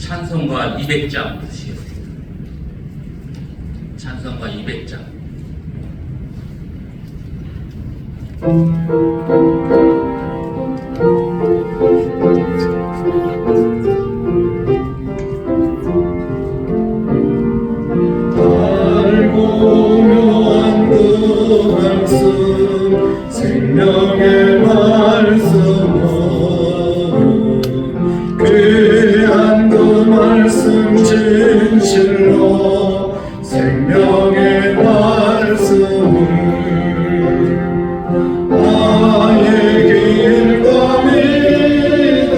찬송가 200장 부르시겠습니다. 찬송가 200장. 알고 묘한 그 말씀 생명의 말씀은 귀한 그 말씀 진실로 생명의 말씀을 나의 길과 믿음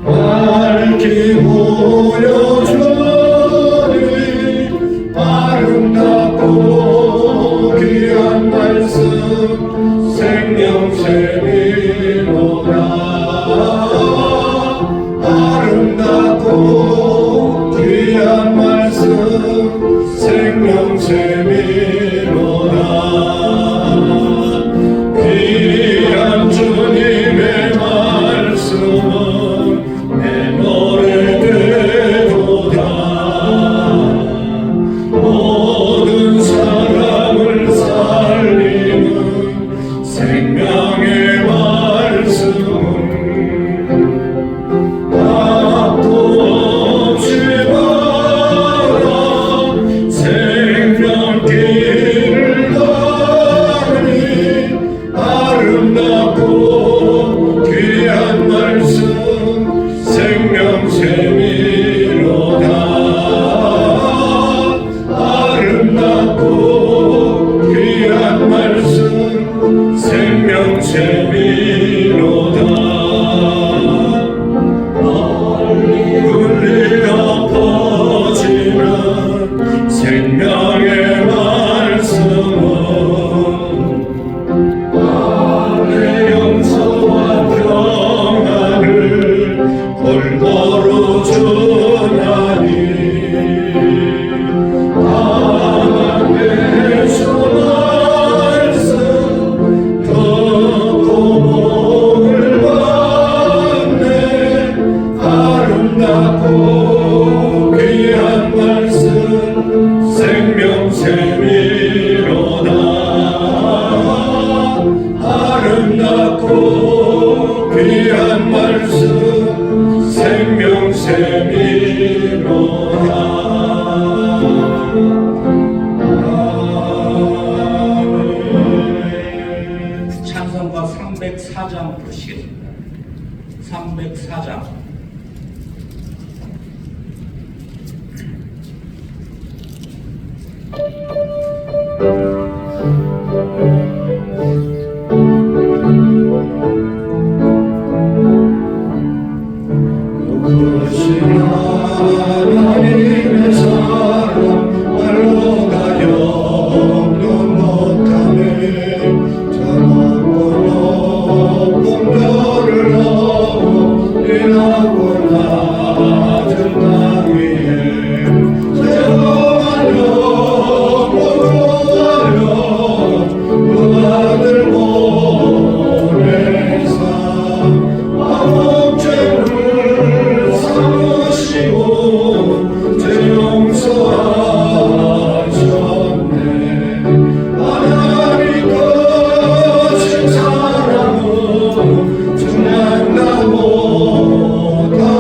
밝히 보여주니 아름답고 귀한 말씀 생명샘이로다. 아름답고 귀한 말씀 생명샘이로다. 귀한 주님의 말씀은 내 노래 되도다. 모든 사람을 살리는 생명의 말씀은 답도 없이 바라 생명길을 가니 아름답고 귀한 말씀 생명샘이로다. 아름답고 귀한 말씀 생명샘이로다. 널리 울려 퍼지는 생명의 말씀은 내 용서와 평안을 골고루 주나니 하나님의 주 말씀 듣고 복을 받네. 아름답고 귀한 말씀 생명샘이로다. 아름답고 귀한 말씀 생명샘이로다. 찬송가 304장 부르시겠습니다. 304장. 그것이 하나님의 사랑 말로 다 영영 못하네. 저 높고 높은 별을 하고 인하고 낮은 땅 위에 새로운 영광으로 그 아들 보내사 마법죄를 삼으시고 죄 용서하셨네. 하나님 거신 사랑은 중난다 못하네.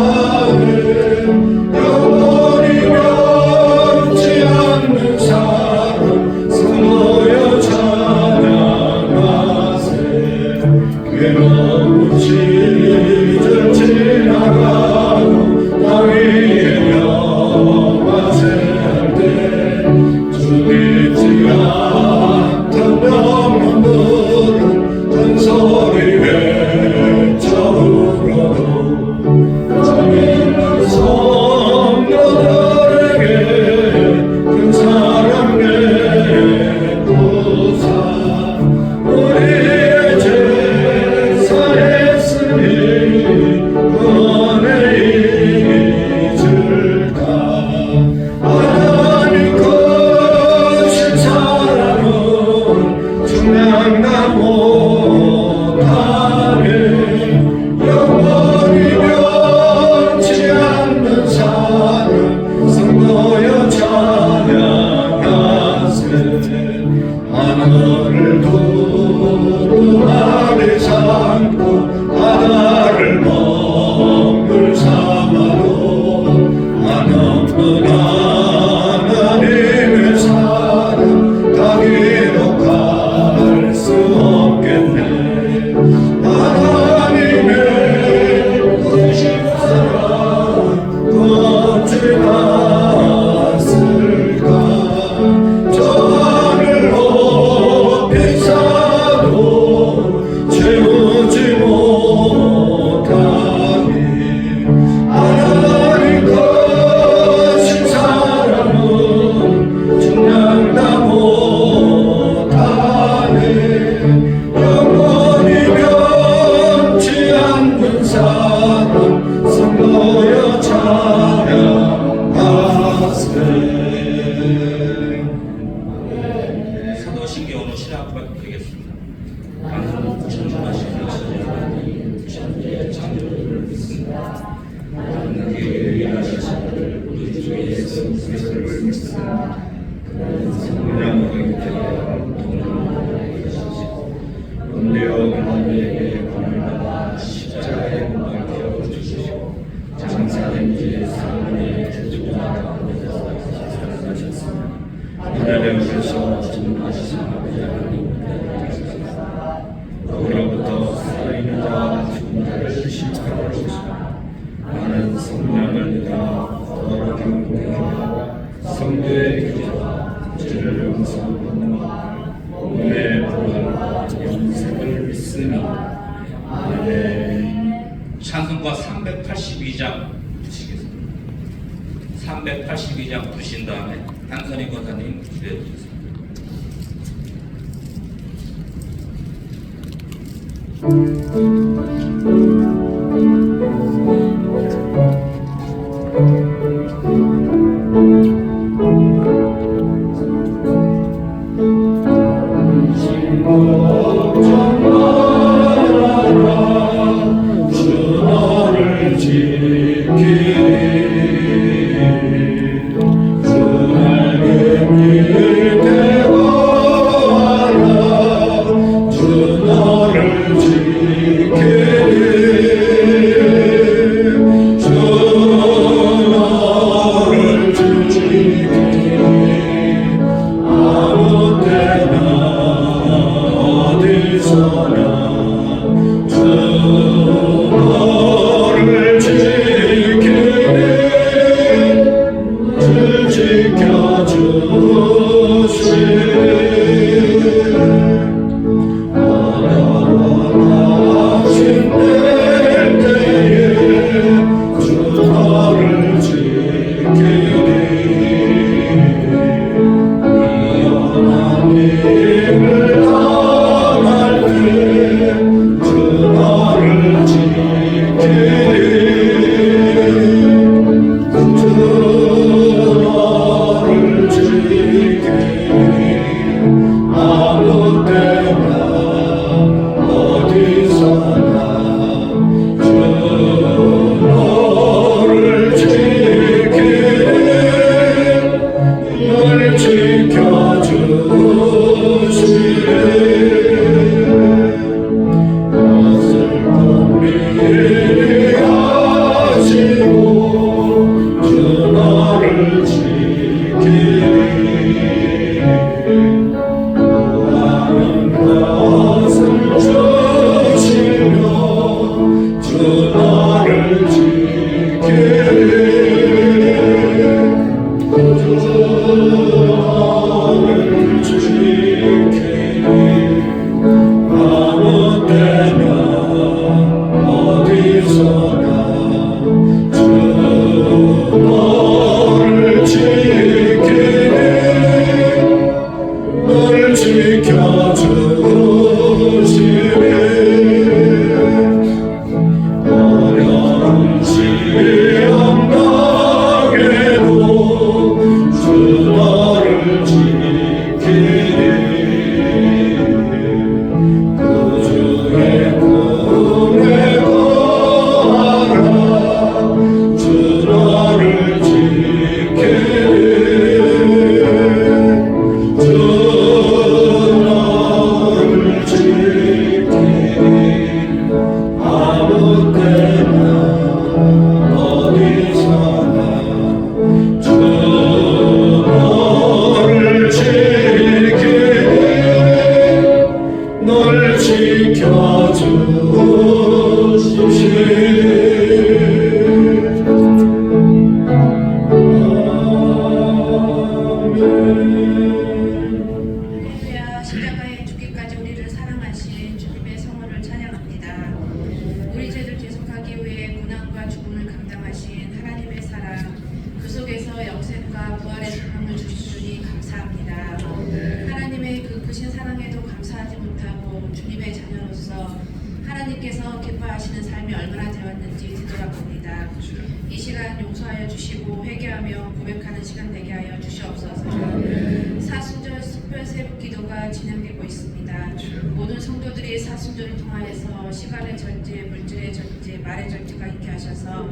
믿습니다. 나는 그의 일하시는 우리 주 예수 그리스도를 믿습니다. 그는 성령과 곁에 동행하여 계시고 은혜와 하나님에게 권을 받아 십자가에 못 박혀 죽으시고 장사된 뒤에 사람의 주주가 가운데서 살아나셨으며 하늘에서 진노하신 아버지 하나님께 계십니다. 너로부터 살아있는 자와 죽은 자를 심판하러 오시고 나는 성령을 믿어 거룩한 공회와 성도의 교제와 죄를 용서하는 몸의 부활과 영생을 믿습니다. 아멘. 찬송가 382장 부시겠습니다. 382장 부신 다음에 한선희 권사님 기도해 주세요. 할렐루야. 십자가에 죽기까지 우리를 사랑하신 주님의 성원을 찬양합니다. 우리 죄를 대속하기 위해 고난과 죽음을 감당하신 하나님의 사랑, 그 속에서 영생과 부활의 소망을 주신 주니 감사합니다. 하나님의 그 크신 사랑에도 감사하지 못하고 주님의 자녀로서 하나님께서 기뻐하시는 삶이 얼마나 되었는지 뒤돌아봅니다. 이 시간 시간 용서하여 주시고 회개하며 고백하는 시간 되게 하여 주시옵소서. 사순절 특별 새벽 기도가 진행되고 있습니다. 모든 성도들이 사순절을 통하여서 시간의 절제, 물질의 절제, 말의 절제가 있게 하셔서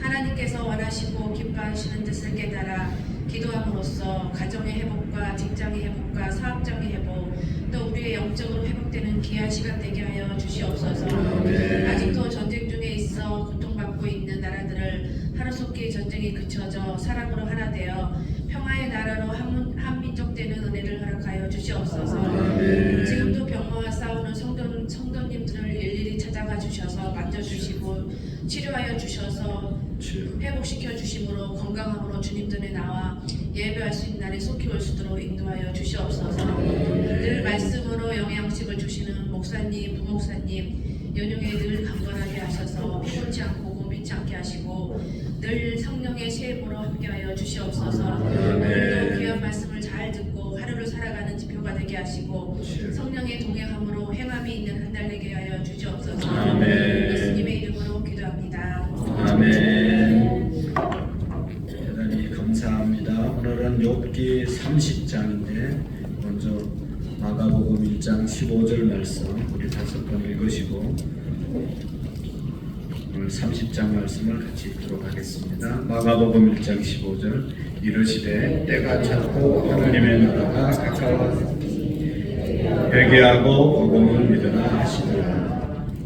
하나님께서 원하시고 기뻐하시는 뜻을 깨달아 기도함으로써 가정의 회복과 직장의 회복과 사업장의 회복, 또 우리의 영적으로 회복되는 귀한 시간 되게 하여 주시옵소서. 아직도 전쟁 중에 있어 고통받고 있는 나라들을 하루속히 전쟁이 그쳐져 사랑으로 하나 되어 평화의 나라로 한민족 되는 은혜를 허락하여 주시옵소서. 지금도 병마와 싸우는 성도님들을 일일이 찾아가 주셔서 만져주시고 치료하여 주셔서 회복시켜 주심으로 건강함으로 주님 전에 나와 예배할 수 있는 날에 속히 올 수 있도록 인도하여 주시옵소서. 늘 말씀으로 영양식을 주시는 목사님, 부목사님 연용에 늘 강건하게 하셔서 피곤치 않고 고민치 않게 하시고 늘 성령의 세임으로 함께하여 주시옵소서. 오늘도 귀한 말씀을 잘 듣고 하루를 살아가는 지표가 되게 하시고 성령의 동행함으로 행함이 있는 한 달 되게 하여 주시옵소서. 예수님의 이름으로 기도합니다. 아멘. 대단히 감사합니다. 오늘은 욥기 30장인데 먼저 마가복음 1장 15절 말씀 우리 5번 읽으시고 오늘 30장 말씀을 같이 읽도록 하겠습니다. 마가복음 1장 15절 이르시되 때가 찼고 하나님의 나라가 가까웠으니 회개하고 복음을 믿으라 하시더라.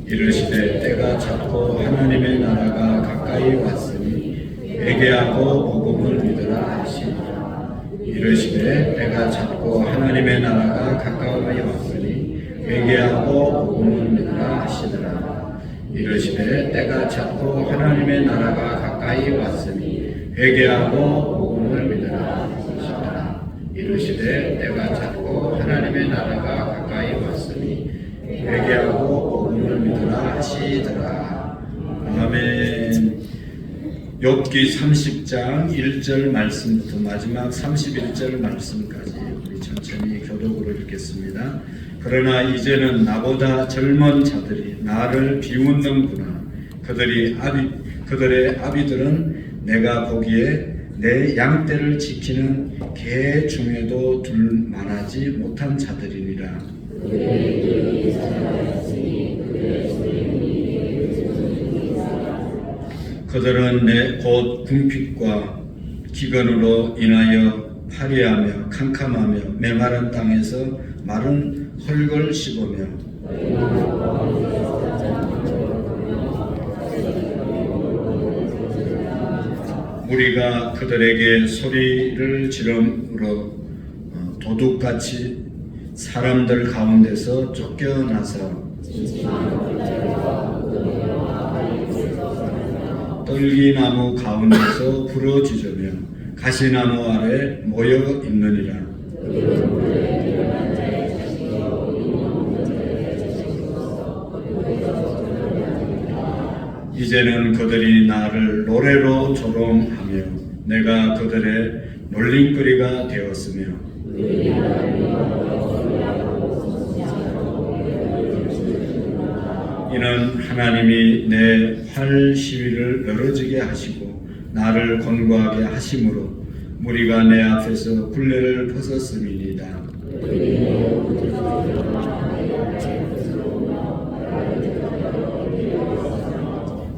이르시되 때가 찼고 하나님의 나라가 가까이 왔으니 회개하고 복음을 믿으라 하시니라. 이르시되 때가 찼고 하나님의 나라가 가까이 왔으니 회개하고 복음을 믿으라 하시더라. 이르시되 때가 찼고 하나님의 나라가 가까이 왔으니 회개하고 복음을 믿으라 하시더라. 이르시되 때가 찼고 하나님의 나라가 가까이 왔으니 회개하고 복음을 믿으라 하시더라. 아멘. 욥기 30장 1절 말씀부터 마지막 31절 말씀까지 우리 천천히 교독으로 읽겠습니다. 그러나 이제는 나보다 젊은 자들이 나를 비웃는구나. 그들의 아비들은 내가 보기에 내 양떼를 지키는 개 중에도 둘만하지 못한 자들이니라. 그들은 내 곧 궁핍과 기근으로 인하여 파리하며 캄캄하며 메마른 땅에서 마른 흙을 씹으며 무리가 그들에게 소리를 지름으로 도둑같이 사람들 가운데서 쫓겨나서 떨기나무 가운데서 부러지으며 가시나무 아래 모여 있느니라. 이제는 그들이 나를 노래로 조롱하며 내가 그들의 놀림거리가 되었으며 이는 하나님이 내 활 시위를 늘어지게 하시고 나를 권고하게 하심으로 무리가 내 앞에서 굴레를 벗었음이니이다.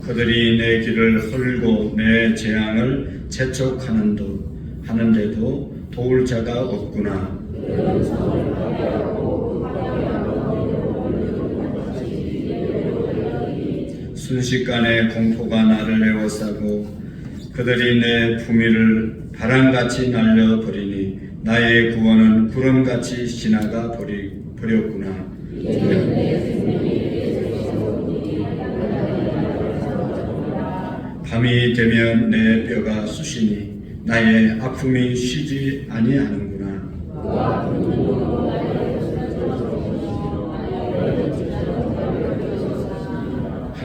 그들이 내 길을 헐고 내 재앙을 재촉하는데도 도울 자가 없구나. 순식간에 공포가 나를 에워싸고 그들이 내 품위를 바람같이 날려버리니 나의 구원은 구름같이 지나가 버렸구나. 밤이 되면 내 뼈가 쑤시니 나의 아픔이 쉬지 아니하는구나.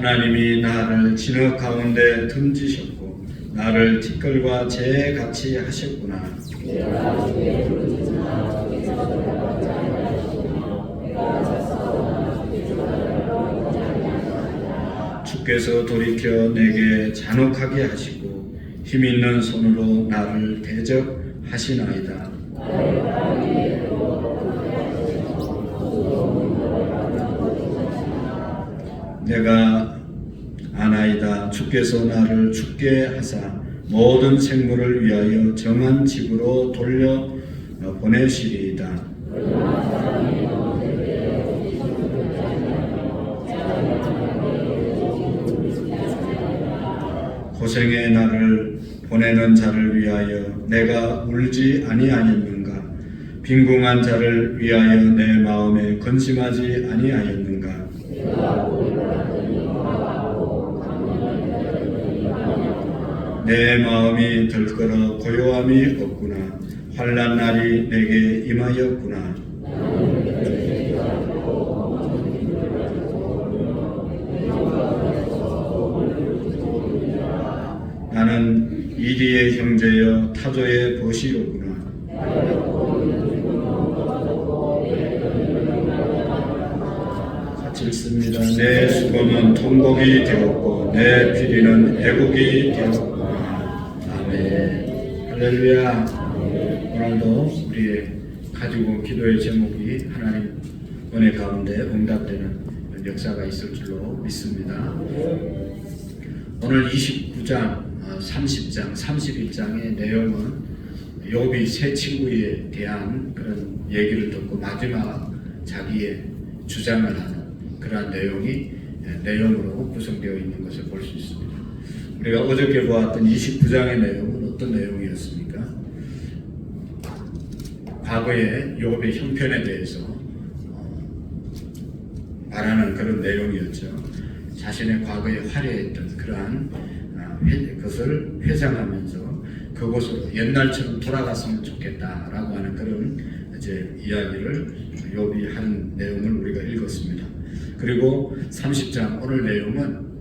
하나님이 나를 진흙 가운데 던지셨고 나를 티끌과 재같이 하셨구나. 주께서 돌이켜 내게 잔혹하게 하시고 힘 있는 손으로 나를 대적하시나이다. 내가 아나이다. 주께서 나를 죽게 하사 모든 생물을 위하여 정한 집으로 돌려 보내시리이다. 고생의 나를 보내는 자를 위하여 내가 울지 아니하였는가? 빈궁한 자를 위하여 내 마음에 근심하지 아니하였는가? 내 마음이 들끓어 고요함이 없구나. 환난 날이 내게 임하였구나. 나는 이리의 형제여 타조의 벗이로구나. 같이 읽습니다. 내 수고는 통곡이 되었고 내 피리는 애곡이 되었구나. 아멘. 할렐루야. 오늘도 우리의 가지고 기도의 제목이 하나님 은혜 가운데 응답되는 역사가 있을 줄로 믿습니다. 오늘 29장, 30장, 31장의 내용은 욥이 세 친구에 대한 그런 얘기를 듣고 마지막 자기의 주장을 하는 그러한 내용으로 구성되어 있는 것을 볼 수 있습니다. 우리가 어저께 보았던 29장의 내용은 어떤 내용이었습니까? 과거의 욥의 형편에 대해서 말하는 그런 내용이었죠. 자신의 과거에 화려했던 그러한 것을 회상하면서 그곳으로 옛날처럼 돌아갔으면 좋겠다라고 하는 그런 이제 이야기를 욥이 한 내용을 우리가 읽었습니다. 그리고 30장 오늘 내용은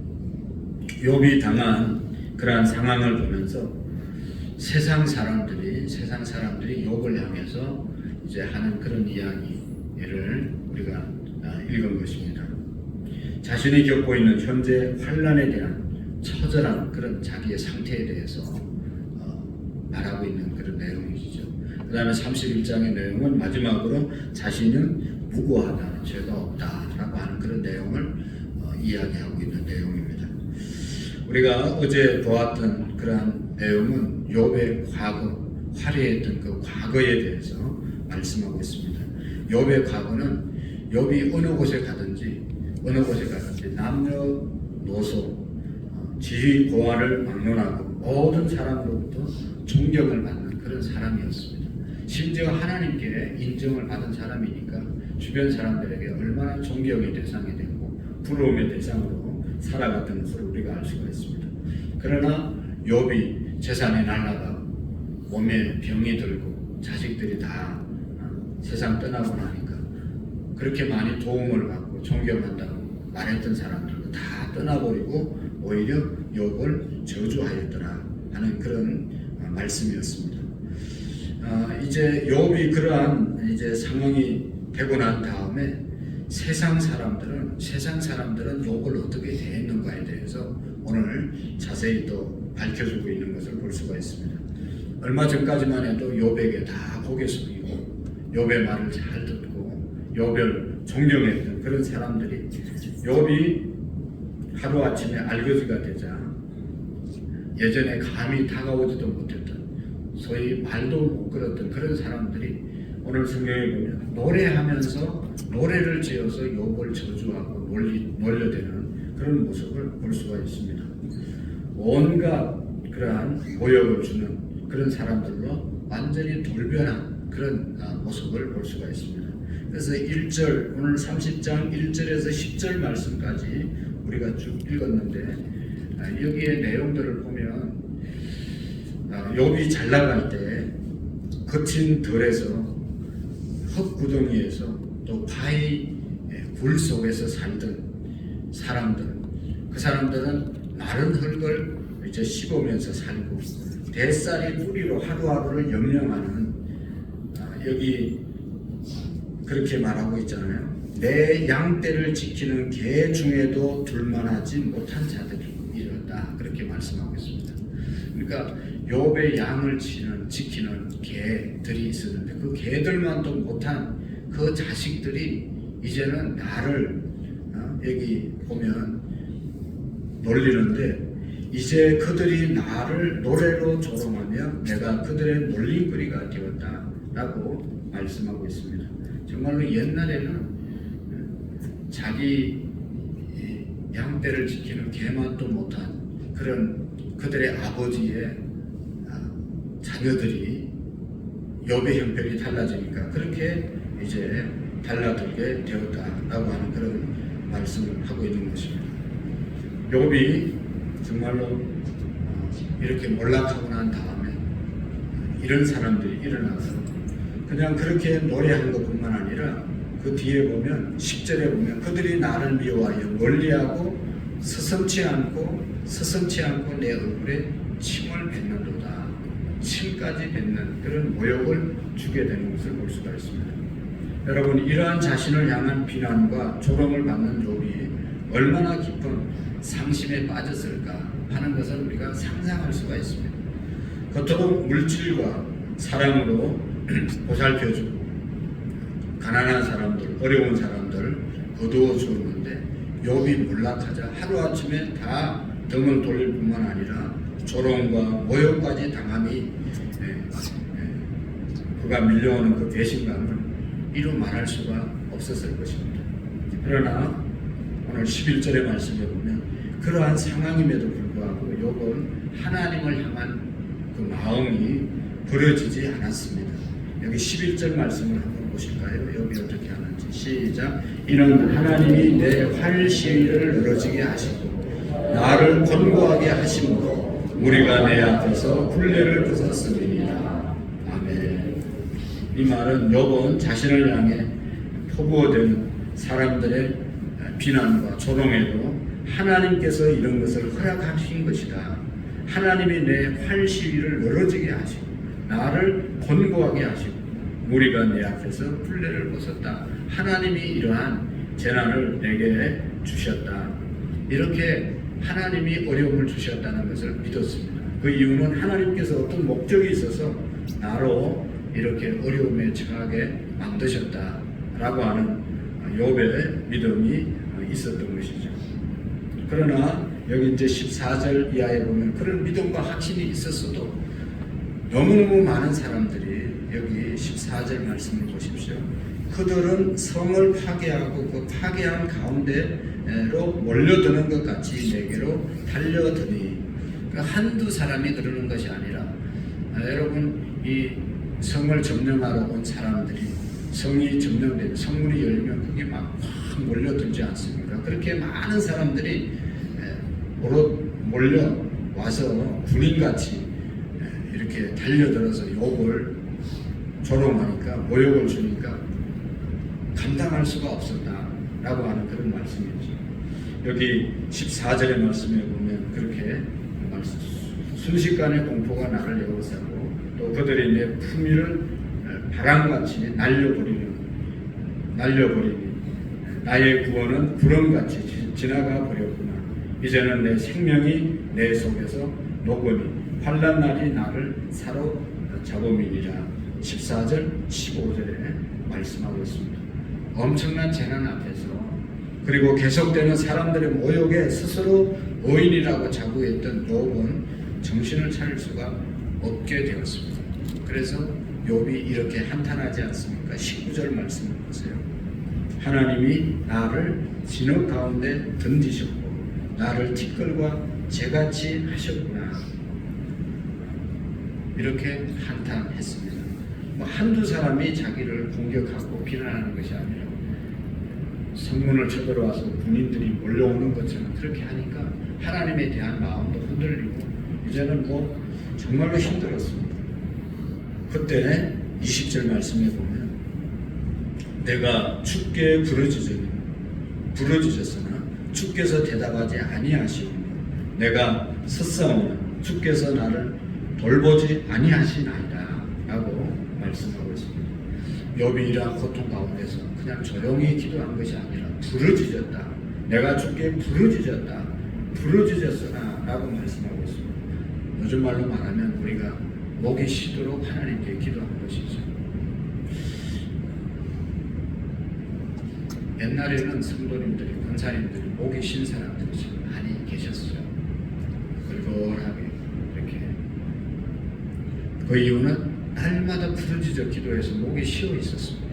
욥이 당한 그러한 상황을 보면서 세상 사람들이 욥을 향해서 이제 하는 그런 이야기를 우리가 읽은 것입니다. 자신이 겪고 있는 현재 환난에 대한 처절한 그런 자기의 상태에 대해서 말하고 있는 그런 내용이죠. 그 다음에 31장의 내용은 마지막으로 자신은 무고하다, 죄가 없다라고 하는 그런 내용을 이야기하고 있는 내용입니다. 우리가 어제 보았던 그러한 내용은 욥의 과거, 화려했던 그 과거에 대해서 말씀하고 있습니다. 욥의 과거는 욥이 어느 곳에 가든지 남녀노소 지휘 보아를 막론하고 모든 사람으로부터 존경을 받는 그런 사람이었습니다. 심지어 하나님께 인정을 받은 사람이니까 주변 사람들에게 얼마나 존경의 대상이 되고 부러움의 대상으로 살아갔던 것을 우리가 알 수가 있습니다. 그러나 욥이 재산이 날아가고 몸에 병이 들고 자식들이 다 세상 떠나고 나니까 그렇게 많이 도움을 받고 존경한다고 말했던 사람들도 다 떠나버리고 오히려 욥을 저주하였더라 하는 그런 말씀이었습니다. 이제 욥이 그러한 이제 상황이 되고 난 다음에 세상 사람들은 욥을 어떻게 대했는가에 대해서 오늘 자세히 또 밝혀주고 있는 것을 볼 수가 있습니다. 얼마 전까지만 해도 욥에게 다 고개 숙이고 욥의 말을 잘 듣고 욥을 존경했던 그런 사람들이 욥이 하루아침에 알거지가 되자 예전에 감히 다가오지도 못했던 소위 말도 못 걸었던 그런 사람들이 오늘 성경에 보면 노래하면서 노래를 지어서 욥을 저주하고 놀려대는 그런 모습을 볼 수가 있습니다. 온갖 그러한 모욕을 주는 그런 사람들로 완전히 돌변한 그런 모습을 볼 수가 있습니다. 그래서 1절 오늘 30장 1절에서 10절 말씀까지 우리가 쭉 읽었는데 여기에 내용들을 보면 욥이 잘 나갈 때 거친 들에서 흙구덩이에서 또 바위 굴 속에서 살던 사람들, 그 사람들은 마른 흙을 이제 씹으면서 살고 뱃살이 뿌리로 하루하루를 염려하는 여기 그렇게 말하고 있잖아요. 내 양떼를 지키는 개 중에도 둘만하지 못한 자들이 이르렀다. 그렇게 말씀하고 있습니다. 그러니까 욥의 양을 지키는 개들이 있었는데 그 개들만도 못한 그 자식들이 이제는 나를 여기 보면 놀리는데 이제 그들이 나를 노래로 조롱하며 내가 그들의 놀림거리가 되었다라고 말씀하고 있습니다. 정말로 옛날에는 자기 양떼를 지키는 개만도 못한 그런 그들의 아버지의 자녀들이 욥의 형편이 달라지니까 그렇게 이제 달라들게 되었다라고 하는 그런 말씀을 하고 있는 것입니다. 욥이 정말로 이렇게 몰락하고 난 다음에 이런 사람들이 일어나서 그냥 그렇게 노래한 것뿐만 아니라 그 뒤에 보면 10절에 보면 그들이 나를 미워하여 멀리하고 서슴치 않고 내 얼굴에 침을 뱉는도다. 침까지 뱉는 그런 모욕을 주게 되는 것을 볼 수가 있습니다. 여러분, 이러한 자신을 향한 비난과 조롱을 받는 욥이 얼마나 깊은 상심에 빠졌을까 하는 것을 우리가 상상할 수가 있습니다. 겉으로 물질과 사랑으로 보살펴주고 가난한 사람들, 어려운 사람들 거두어 주었는데 욥이 몰락하자 하루아침에 다 등을 돌릴 뿐만 아니라 조롱과 모욕까지 당함이 그가 밀려오는 그 배신감을 이루 말할 수가 없었을 것입니다. 그러나 오늘 11절의 말씀에 보면 그러한 상황임에도 불구하고 욥은 하나님을 향한 그 마음이 버려지지 않았습니다. 여기 11절 말씀을 한번 보실까요? 욥이 어떻게 하는지. 시작. 이는 하나님이 내 활시위를 늘어지게 하시고 나를 권고하게 하심으로 우리가 내 앞에서 굴레를 벗었음이니라. 아멘. 이 말은 욥은 자신을 향해 포부어된 사람들의 비난과 조롱에도 하나님께서 이런 것을 허락하신 것이다. 하나님이 내 활시위를 늘어지게 하시고 나를 권고하게 하시고 우리가 내 앞에서 굴레를 벗었다. 하나님이 이러한 재난을 내게 주셨다. 이렇게 하나님이 어려움을 주셨다는 것을 믿었습니다. 그 이유는 하나님께서 어떤 목적이 있어서 나로 이렇게 어려움에 처하게 만드셨다라고 하는 욥의 믿음이 있었던 것이죠. 그러나 여기 이제 14절 이하에 보면 그런 믿음과 확신이 있었어도 너무너무 많은 사람들이 여기 14절 말씀을 보십시오. 그들은 성을 파괴하고 그 파괴한 가운데로 몰려드는 것 같이 내게로 달려드니 그러니까 한두 사람이 그러는 것이 아니라 여러분 이 성을 점령하러 온 사람들이 성이 점령되면 성문이 열리면 그게 막 몰려들지 않습니까? 그렇게 많은 사람들이 몰려와서 군인같이 이렇게 달려들어서 욥을 조롱하니까 모욕을 주니까 감당할 수가 없었다라고 하는 그런 말씀이죠. 여기 14절의 말씀에 보면 그렇게 순식간에 공포가 나를 에워싸고 또 그들이 내 품위를 바람같이 날려버리니 나의 구원은 구름같이 지나가 버렸구나. 이제는 내 생명이 내 속에서 녹으니 환난 날이 나를 사로잡음이니라. 14절 15절에 말씀하고 있습니다. 엄청난 재난 앞에서 그리고 계속되는 사람들의 모욕에 스스로 의인이라고 자부했던 욥은 정신을 차릴 수가 없게 되었습니다. 그래서 욥이 이렇게 한탄하지 않습니까? 19절 말씀을 보세요. 하나님이 나를 진흙 가운데 던지셨고 나를 티끌과 재같이 하셨구나. 이렇게 한탄했습니다. 한두 사람이 자기를 공격하고 비난하는 것이 아니라 성문을 쳐들어와서 군인들이 몰려오는 것처럼 그렇게 하니까 하나님에 대한 마음도 흔들리고 이제는 정말로 힘들었습니다. 그때 20절 말씀에 보면 내가 주께 부르짖었으나 주께서 대답하지 아니하시고 내가 섰사오나 주께서 나를 돌보지 아니하시나이다 라고 말씀하고 있습니다. 욥이 이러한 고통 가운데서 그냥 조용히 기도한 것이 아니라 부르짖었다. 내가 주께 부르짖었으나 라고 말씀하고 있습니다. 요즘 말로 말하면 우리가 목이 쉬도록 하나님께 기도한 것이죠. 옛날에는 성도님들이, 권사님들이 목이 쉰 사람들이 참 많이 계셨어요. 걸걸하게 이렇게. 그 이유는 날마다 부르짖어 기도해서 목이 쉬어 있었습니다.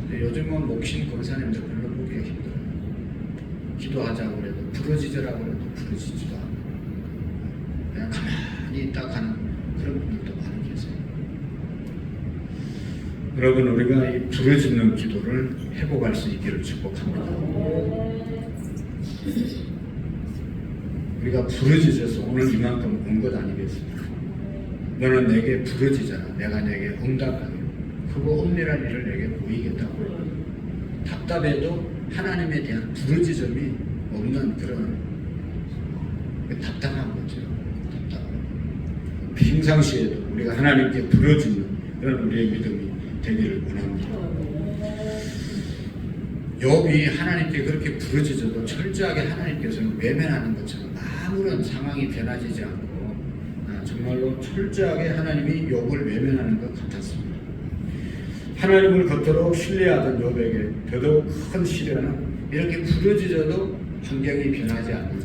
근데 요즘은 목 쉰 권사님들 별로 보기가 힘들어요. 기도하자고 그래도, 부르짖으라고 해도 부르짖지도 않고 그냥 가만히 있다 가는 그런 분들도 많이 계세요. 여러분, 우리가 이 부르짖는 기도를 회복할 수 있기를 축복합니다. 우리가 부르짖어서 오늘 이만큼 온 것 아니겠습니까? 너는 내게 부르짖어라. 내가 내게 응답하게. 그거 엄밀한 일을 내게 보이겠다고. 답답해도 하나님에 대한 부르짖음이 없는 그런 답답한 거죠. 답답한. 평상시에도 우리가 하나님께 부르짖는 그런 우리의 믿음이 되기를 원합니다. 욥이 하나님께 그렇게 부르짖어도 철저하게 하나님께서는 외면하는 것처럼 아무런 상황이 변화지지 않고 정말로 철저하게 하나님이 욥을 외면하는 것 같았습니다. 하나님을 겉으로 신뢰하던 욥에게 더더욱 큰 시련은 이렇게 부르짖어도 환경이 변하지 않는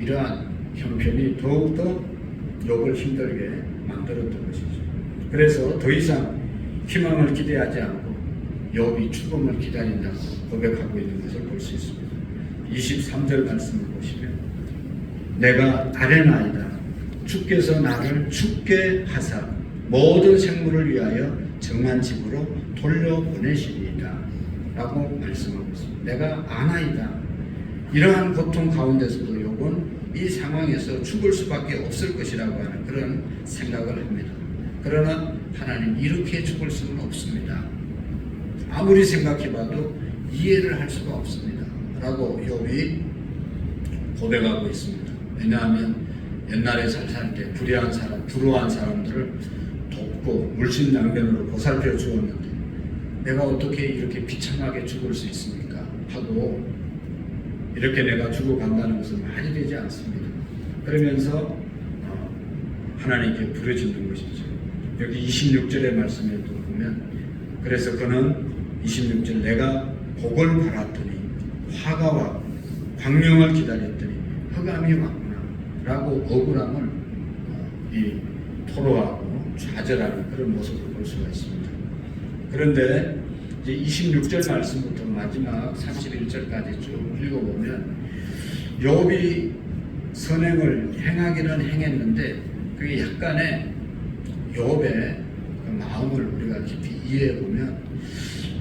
이러한 형편이 더욱더 욥을 힘들게 만들었던 것이죠. 그래서 더 이상 희망을 기대하지 않고 욥이 죽음을 기다린다고 고백하고 있는 것을 볼 수 있습니다. 23절 말씀을 보시면 내가 아뢰나이다. 주께서 나를 죽게 하사 모든 생물을 위하여 정한 집으로 돌려보내시리이다 라고 말씀하고 있습니다. 내가 아나이다. 이러한 고통 가운데서도 욥은 이 상황에서 죽을 수밖에 없을 것이라고 하는 그런 생각을 합니다. 그러나 하나님, 이렇게 죽을 수는 없습니다. 아무리 생각해봐도 이해를 할 수가 없습니다 라고 욥이 고백하고 있습니다. 왜냐하면 옛날에 살 때 불의한 사람, 불우한 사람들을 돕고 물신양면으로 보살펴 주었는데 내가 어떻게 이렇게 비참하게 죽을 수 있습니까? 하고 이렇게 내가 죽어간다는 것은 말이 되지 않습니다. 그러면서 하나님께 부르짖는 것이죠. 여기 26절의 말씀에도 보면 그래서 그는 26절 내가 복을 바랐더니 화가 왔고 광명을 기다렸더니 흑암이 왔구나 라고 억울함을 토로하고 좌절하는 그런 모습을 볼 수가 있습니다. 그런데 이제 26절 말씀부터 마지막 31절까지 쭉 읽어보면 욥이 선행을 행하기는 행했는데 그게 약간의 욥의 그 마음을 우리가 깊이 이해해보면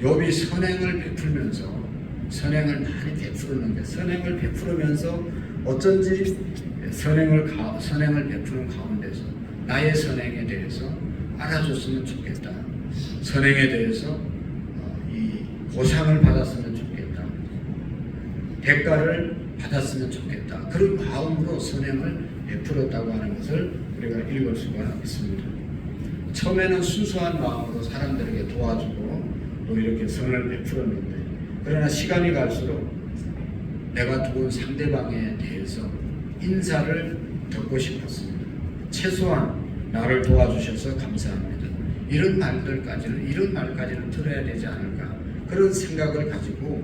욥이 선행을 베풀면서 선행을 많이 베풀었는데 선행을 베풀으면서 어쩐지 선행을 베푸는 가운데서 나의 선행에 대해서 알아줬으면 좋겠다. 선행에 대해서 이 보상을 받았으면 좋겠다. 대가를 받았으면 좋겠다. 그런 마음으로 선행을 베풀었다고 하는 것을 우리가 읽을 수가 있습니다. 처음에는 순수한 마음으로 사람들에게 도와주고 또 이렇게 선을 베풀었는데 그러나 시간이 갈수록 내가 도운 상대방에 대해서 인사를 듣고 싶었습니다. 최소한 나를 도와주셔서 감사합니다. 이런 말까지는 들어야 되지 않을까 그런 생각을 가지고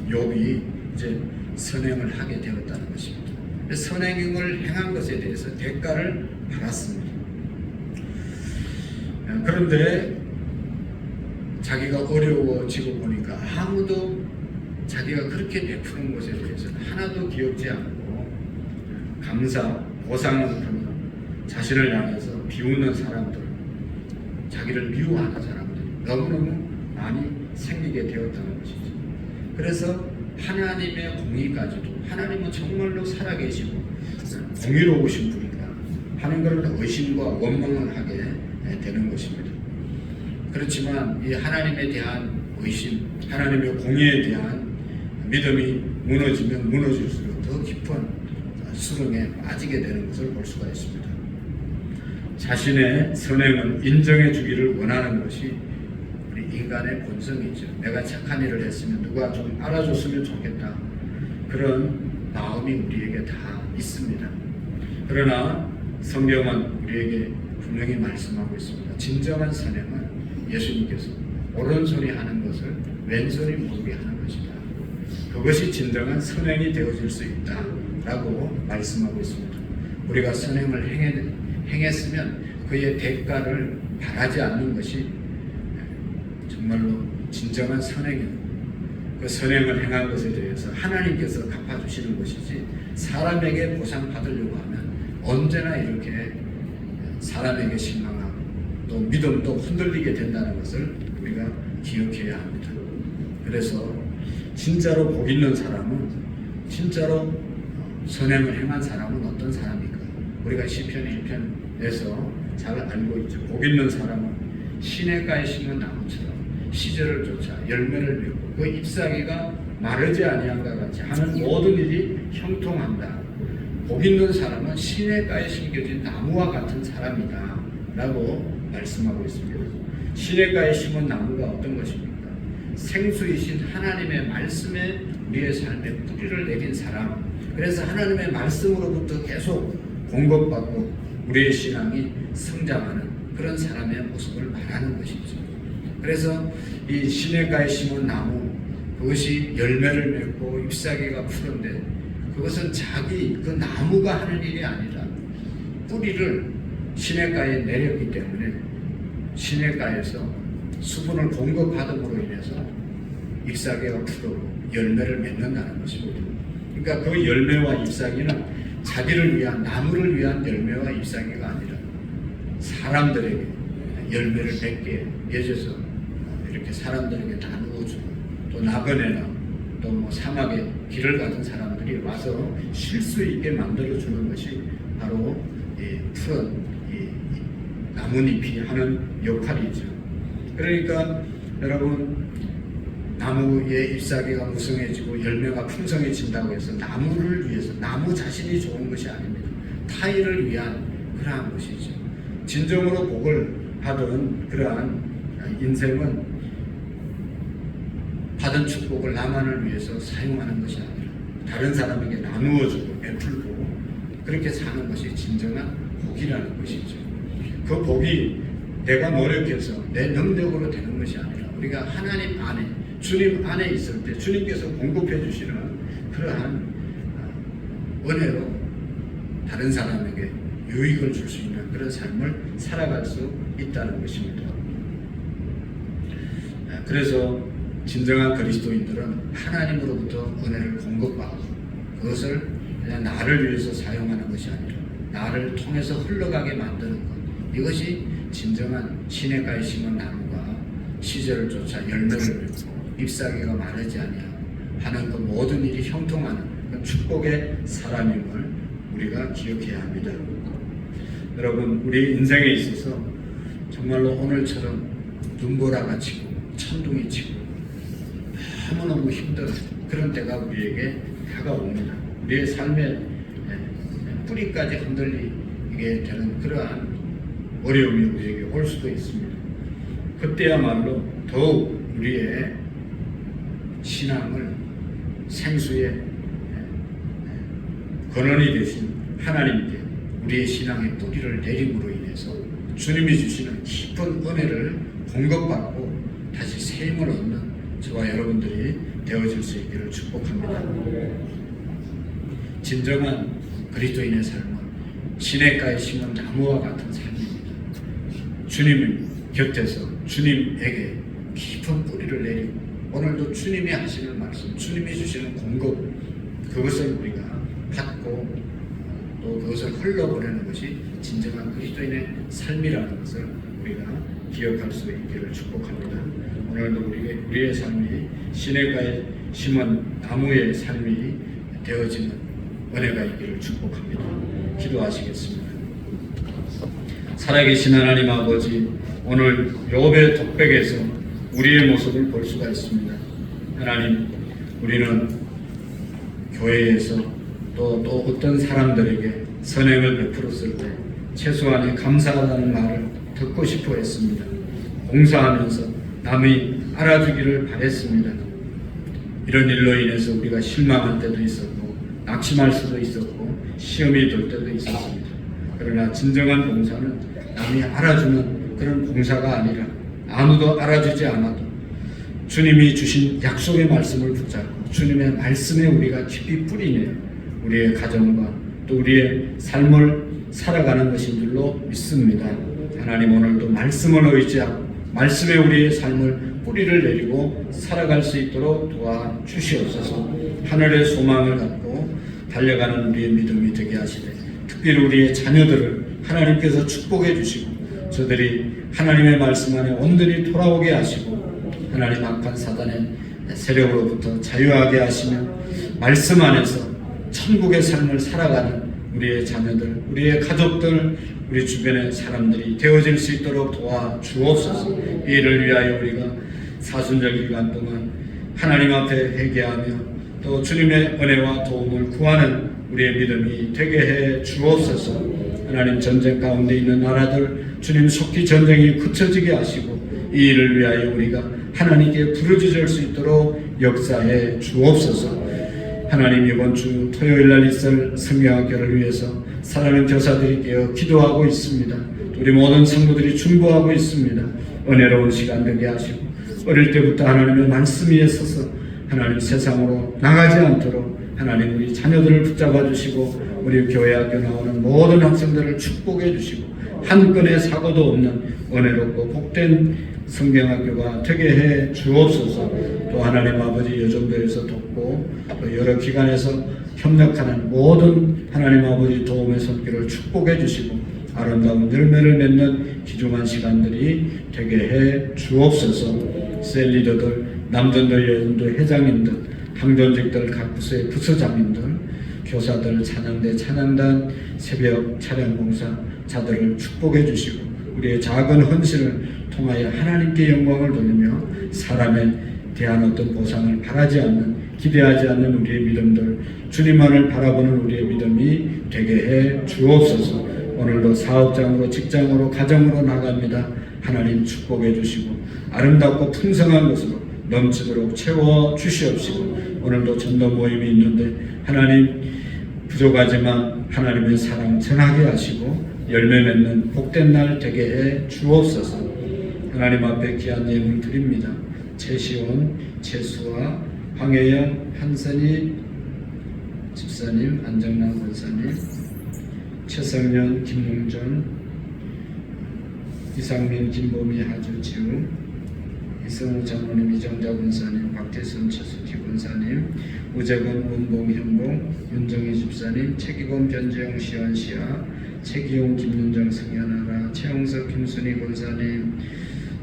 욥이 이제 선행을 하게 되었다는 것입니다. 선행을 행한 것에 대해서 대가를 받았습니다. 그런데 자기가 어려워지고 보니까 아무도 자기가 그렇게 베푸는 것에 대해서는 하나도 기억지 않고 감사, 보상은 그러면 자신을 향해서 비웃는 사람들, 자기를 미워하는 사람들이 너무너무 많이 생기게 되었다는 것이죠. 그래서 하나님의 공의까지도 하나님은 정말로 살아계시고 공의로우신 분이다 하는 것을 의심과 원망을 하게 되는 것입니다. 그렇지만 이 하나님에 대한 의심, 하나님의 공의에 대한 믿음이 무너지면 무너질수록 더 깊은 수렁에 빠지게 되는 것을 볼 수가 있습니다. 자신의 선행을 인정해 주기를 원하는 것이 우리 인간의 본성이죠. 내가 착한 일을 했으면 누가 좀 알아줬으면 좋겠다. 그런 마음이 우리에게 다 있습니다. 그러나 성경은 우리에게 분명히 말씀하고 있습니다. 진정한 선행은 예수님께서 오른손이 하는 것을 왼손이 모르게 하는 것이다. 그것이 진정한 선행이 되어질 수 있다라고 말씀하고 있습니다. 우리가 선행을 행했으면 그의 대가를 바라지 않는 것이 정말로 진정한 선행입니다. 그 선행을 행한 것에 대해서 하나님께서 갚아주시는 것이지 사람에게 보상받으려고 하면 언제나 이렇게 사람에게 실망하고 또 믿음도 흔들리게 된다는 것을 우리가 기억해야 합니다. 그래서 진짜로 복 있는 사람은, 진짜로 선행을 행한 사람은 어떤 사람일까? 우리가 시편 1편에서 잘 알고 있죠. 복 있는 사람은 시냇가에 심은 나무처럼 시절을 쫓아 열매를 맺고 그 잎사귀가 마르지 아니함과 같이 하는 모든 일이 형통한다. 복 있는 사람은 시냇가에 심겨진 나무와 같은 사람이다 라고 말씀하고 있습니다. 시냇가에 심은 나무가 어떤 것입니까? 생수이신 하나님의 말씀에 우리의 삶에 뿌리를 내린 사람. 그래서 하나님의 말씀으로부터 계속 공급받고 우리의 신앙이 성장하는 그런 사람의 모습을 말하는 것이죠. 그래서 이 시냇가에 심은 나무, 그것이 열매를 맺고 잎사귀가 푸른데 그것은 자기 그 나무가 하는 일이 아니라 뿌리를 시냇가에 내렸기 때문에 시냇가에서 수분을 공급받음으로 인해서 잎사귀가 푸르고 열매를 맺는다는 것입니다. 그러니까 그 열매와 잎사귀는 자기를 위한, 나무를 위한 열매와 잎사귀가 아니라 사람들에게 열매를 맺게 맺어서 이렇게 사람들에게 나누어 주고 또 나그네나 또 뭐 사막에 길을 가던 사람들이 와서 쉴 수 있게 만들어 주는 것이 바로 푸른 나뭇잎이 하는 역할이죠. 그러니까 여러분, 나무의 잎사귀가 무성해지고 열매가 풍성해진다고 해서 나무를 위해서, 나무 자신이 좋은 것이 아닙니다. 타인을 위한 그러한 것이죠. 진정으로 복을 받은 그러한 인생은 받은 축복을 나만을 위해서 사용하는 것이 아니라 다른 사람에게 나누어주고 베풀고 그렇게 사는 것이 진정한 복이라는 것이죠. 그 복이 내가 노력해서 내 능력으로 되는 것이 아니라 우리가 하나님 안에, 주님 안에 있을 때 주님께서 공급해 주시는 그러한 은혜로 다른 사람에게 유익을 줄 수 있는 그런 삶을 살아갈 수 있다는 것입니다. 그래서 진정한 그리스도인들은 하나님으로부터 은혜를 공급받고 그것을 그냥 나를 위해서 사용하는 것이 아니라 나를 통해서 흘러가게 만드는 것, 이것이 진정한 시냇가에 심은 나무가 시절을 쫓아 열매를 맺고 잎사귀가 마르지 아니하고 하는 그 모든 일이 형통하는 그 축복의 사람임을 우리가 기억해야 합니다. 여러분, 우리 인생에 있어서 정말로 오늘처럼 눈보라가 치고 천둥이 치고 너무너무 힘든 그런 때가 우리에게 다가옵니다. 우리의 삶의 뿌리까지 흔들리게 되는 그러한 어려움이 우리에게 올 수도 있습니다. 그때야말로 더욱 우리의 신앙을 생수의 근원이 되신 하나님께 우리의 신앙의 뿌리를 내림으로 인해서 주님이 주시는 깊은 은혜를 공급받고 다시 새 힘을 얻는 저와 여러분들이 되어질 수 있기를 축복합니다. 진정한 그리스도인의 삶은 시냇가에 심은 나무와 같은 삶입니다. 주님 곁에서 주님에게 깊은 뿌리를 내리고 오늘도 주님이 하시는 말씀, 주님이 주시는 공급, 그것을 우리가 받고 또 그것을 흘러보내는 것이 진정한 그리스도인의 삶이라는 것을 우리가 기억할 수 있기를 축복합니다. 오늘도 우리의 삶이 시냇가에 심은 나무의 삶이 되어지는 은혜가 있기를 축복합니다. 기도하시겠습니다. 살아계신 하나님 아버지, 오늘 욥의 독백에서 우리의 모습을 볼 수가 있습니다. 하나님, 우리는 교회에서 또 어떤 사람들에게 선행을 베풀었을 때 최소한의 감사하다는 말을 듣고 싶어 했습니다. 봉사하면서 남이 알아주기를 바랬습니다. 이런 일로 인해서 우리가 실망할 때도 있었고 낙심할 수도 있었고 시험이 들 때도 있었습니다. 그러나 진정한 봉사는 남이 알아주는 그런 봉사가 아니라 아무도 알아주지 않아도 주님이 주신 약속의 말씀을 붙잡고 주님의 말씀에 우리가 깊이 뿌리며 우리의 가정과 또 우리의 삶을 살아가는 것인 줄로 믿습니다. 하나님 오늘도 말씀을 의지하고 말씀에 우리의 삶을 뿌리를 내리고 살아갈 수 있도록 도와주시옵소서. 하늘의 소망을 갖고 달려가는 우리의 믿음이 되게 하시되 특별히 우리의 자녀들을 하나님께서 축복해 주시고 저들이 하나님의 말씀 안에 온전히 돌아오게 하시고 하나님 악한 사단의 세력으로부터 자유하게 하시며 말씀 안에서 천국의 삶을 살아가는 우리의 자녀들, 우리의 가족들, 우리 주변의 사람들이 되어질 수 있도록 도와주옵소서. 이를 위하여 우리가 사순절 기간 동안 하나님 앞에 회개하며 또 주님의 은혜와 도움을 구하는 우리의 믿음이 되게 해 주옵소서. 하나님 전쟁 가운데 있는 나라들 주님 속히 전쟁이 그쳐지게 하시고 이 일을 위하여 우리가 하나님께 부르짖을 수 있도록 역사해 주옵소서. 하나님 이번 주 토요일 날 있을 성경학교를 위해서 사랑하는 교사들이 깨어 기도하고 있습니다. 우리 모든 성도들이 중보하고 있습니다. 은혜로운 시간 되게 하시고 어릴 때부터 하나님의 말씀 위에 서서 하나님 세상으로 나가지 않도록 하나님 우리 자녀들을 붙잡아 주시고 우리 교회 학교 나오는 모든 학생들을 축복해 주시고 한 건의 사고도 없는 은혜롭고 복된 성경학교가 되게 해 주옵소서. 또 하나님 아버지 여정도에서 돕고 또 여러 기관에서 협력하는 모든 하나님 아버지 도움의 손길을 축복해 주시고 아름다운 열매를 맺는 귀중한 시간들이 되게 해 주옵소서. 셀리더들, 남전도 여전도 회장님들, 항전직들, 각 부서의 부서장님들, 교사들, 찬양대, 찬양단, 새벽 찬양봉사자들을 축복해 주시고 우리의 작은 헌신을 통하여 하나님께 영광을 돌리며 사람에 대한 어떤 보상을 바라지 않는, 기대하지 않는 우리의 믿음들, 주님만을 바라보는 우리의 믿음이 되게 해 주옵소서. 오늘도 사업장으로, 직장으로, 가정으로 나갑니다. 하나님 축복해 주시고 아름답고 풍성한 것으로 넘치도록 채워 주시옵시고 오늘도 전도 모임이 있는데 하나님 부족하지만 하나님의 사랑 전하게 하시고 열매 맺는 복된 날 되게 해 주옵소서. 하나님 앞에 귀한 예물 드립니다. 최시원, 최수아, 황혜영, 한선희 집사님, 안정남 권사님, 최성년, 김웅전, 이상민, 김보미, 하주지우, 이성우 장로님, 이정자 권사님, 박태순, 최수기 권사님, 우재근, 원봉, 현봉, 윤정희 집사님, 최기범, 변재영, 시원시아, 최기용, 김윤정, 승현아라, 최홍석, 김순희 권사님,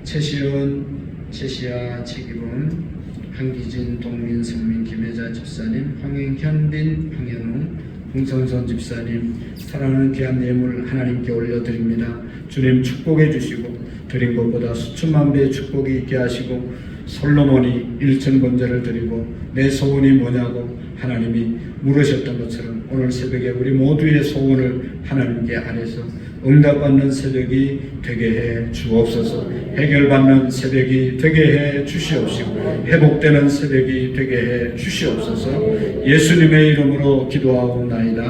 최시원, 최시아, 최기범, 한기진, 동민, 성민, 김혜자 집사님, 황현빈, 황현웅, 홍선선 집사님, 사랑하는 귀한 예물 하나님께 올려드립니다. 주님 축복해 주시고 드린 것보다 수천만 배의 축복이 있게 하시고 솔로몬이 1천 번제를 드리고 내 소원이 뭐냐고 하나님이 물으셨던 것처럼 오늘 새벽에 우리 모두의 소원을 하나님께 아뢰서 응답받는 새벽이 되게 해 주옵소서. 해결받는 새벽이 되게 해 주시옵시고 회복되는 새벽이 되게 해 주시옵소서. 예수님의 이름으로 기도하옵나이다.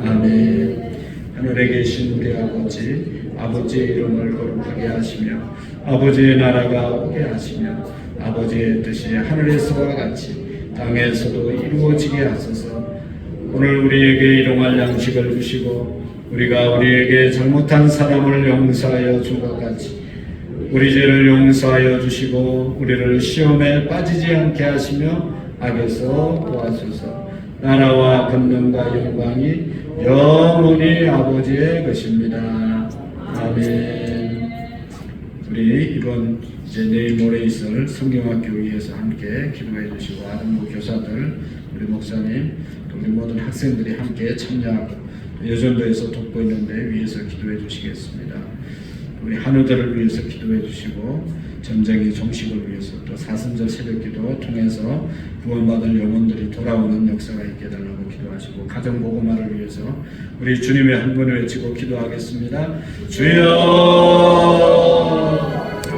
아멘. 하늘에 계신 우리 아버지의 이름을 거룩하게 하시며 아버지의 나라가 오게 하시며 아버지의 뜻이 하늘에서와 같이 땅에서도 이루어지게 하소서. 오늘 우리에게 일용할 양식을 주시고 우리가 우리에게 잘못한 사람을 용서하여 준 것 같이 우리 죄를 용서하여 주시고 우리를 시험에 빠지지 않게 하시며 악에서 도와주소서. 나라와 권능과 영광이 영원히 아버지의 것입니다. 아멘. 우리 이번 이제 내일 모레 있을 성경학교 위해서 함께 기도해 주시고 아동부 교사들, 우리 목사님, 또 우리 모든 학생들이 함께 참여하고 여전도에서 돕고 있는데 위해서 기도해 주시겠습니다. 우리 한우들을 위해서 기도해 주시고 전쟁의 종식을 위해서 또 사순절 새벽기도 통해서 구원받을 영혼들이 돌아오는 역사가 있게 해달라고 기도하시고 가정보고마를 위해서 우리 주님의 한 분을 외치고 기도하겠습니다. 주여